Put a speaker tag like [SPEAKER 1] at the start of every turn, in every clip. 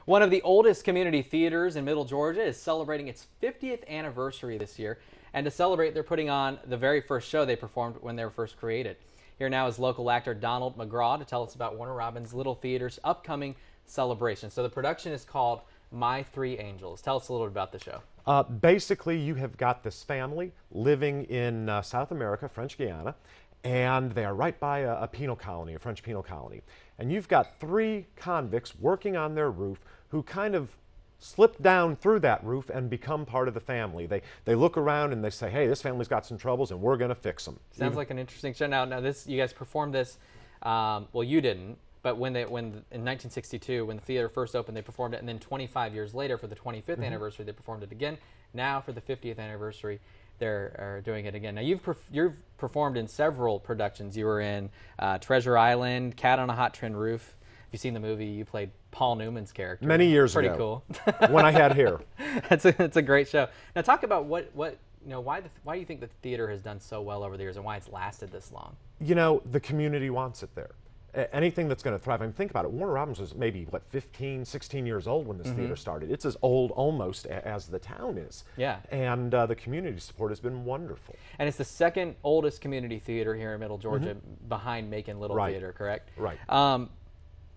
[SPEAKER 1] One of the oldest community theaters in Middle Georgia is celebrating its 50th anniversary this year. And to celebrate, they're putting on the very first show they performed when they were first created. Here now is local actor Donald McGraw to tell us about Warner Robins Little Theater's upcoming celebration. So the production is called My Three Angels. Tell us a little bit about the show.
[SPEAKER 2] Basically, you have got this family living in South America, French Guiana, and they are right by a penal colony, a French penal colony. And you've got three convicts working on their roof who kind of slip down through that roof and become part of the family. They look around and they say, hey, this family's got some troubles and we're going to fix them.
[SPEAKER 1] Sounds like an interesting show. Now this, you guys performed this, well, you didn't, but in 1962, when the theater first opened, they performed it, and then 25 years later, for the 25th anniversary, they performed it again. Now, for the 50th anniversary, they're doing it again. Now, you've performed in several productions. You were in Treasure Island, Cat on a Hot Tin Roof. If you've seen the movie, you played Paul Newman's character.
[SPEAKER 2] Many years
[SPEAKER 1] ago.
[SPEAKER 2] Pretty
[SPEAKER 1] cool.
[SPEAKER 2] When I had hair.
[SPEAKER 1] It's a great show. Now, talk about why do you think the theater has done so well over the years, and why it's lasted this long?
[SPEAKER 2] You know, the community wants it there. Anything that's going to thrive. I mean, think about it. Warner Robins was maybe, 15, 16 years old when this theater started. It's as old almost as the town is.
[SPEAKER 1] Yeah.
[SPEAKER 2] And the community support has been wonderful.
[SPEAKER 1] And it's the second oldest community theater here in Middle Georgia, behind Macon Little Theater, correct?
[SPEAKER 2] Right.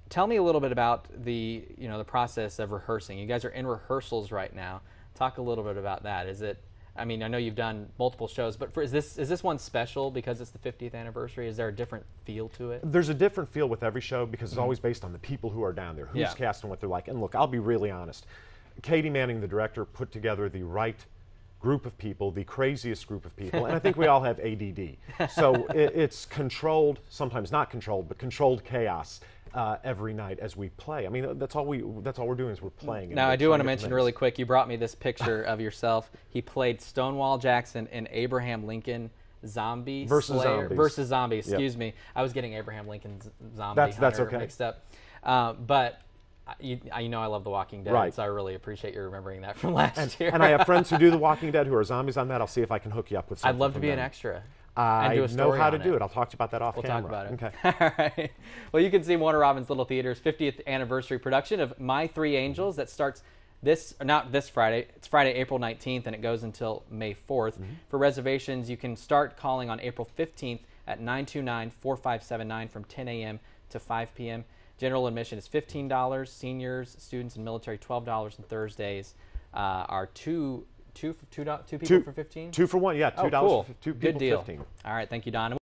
[SPEAKER 1] Tell me a little bit about the process of rehearsing. You guys are in rehearsals right now. Talk a little bit about that. I mean, I know you've done multiple shows, but is this one special because it's the 50th anniversary? Is there a different feel to it?
[SPEAKER 2] There's a different feel with every show because it's always based on the people who are down there, who's cast and what they're like. And look, I'll be really honest. Katie Manning, the director, put together the right group of people, the craziest group of people, and I think we all have ADD. So it's controlled, sometimes not controlled, but controlled chaos. Every night as we play. I mean, that's all we're doing is we're playing.
[SPEAKER 1] Now, I do want to mention really quick, you brought me this picture of yourself. He played Stonewall Jackson in Abraham Lincoln Zombie
[SPEAKER 2] versus
[SPEAKER 1] Slayer
[SPEAKER 2] Zombies.
[SPEAKER 1] Versus Zombies. Excuse me. I was getting Abraham Lincoln's Zombie
[SPEAKER 2] that's
[SPEAKER 1] Hunter
[SPEAKER 2] okay.
[SPEAKER 1] mixed up. But you know I love The Walking Dead,
[SPEAKER 2] right.
[SPEAKER 1] So I really appreciate you remembering that from last year.
[SPEAKER 2] And I have friends who do The Walking Dead who are zombies on that. I'll see if I can hook you up with something.
[SPEAKER 1] I'd love to be
[SPEAKER 2] them.
[SPEAKER 1] an extra.
[SPEAKER 2] I know how to do it. I'll talk to you about that off camera.
[SPEAKER 1] We'll talk about it.
[SPEAKER 2] Okay.
[SPEAKER 1] All right. Well, you can see Warner Robins Little Theater's 50th anniversary production of My Three Angels that starts not this Friday. It's Friday, April 19th, and it goes until May 4th. For reservations, you can start calling on April 15th at 929-4579 from 10 a.m. to 5 p.m. General admission is $15. Seniors, students, and military $12. And Thursdays are two people for 15?
[SPEAKER 2] 2 for 1, yeah. $2
[SPEAKER 1] cool.
[SPEAKER 2] for 2 people.
[SPEAKER 1] Good deal.
[SPEAKER 2] 15.
[SPEAKER 1] All right, thank you, Don.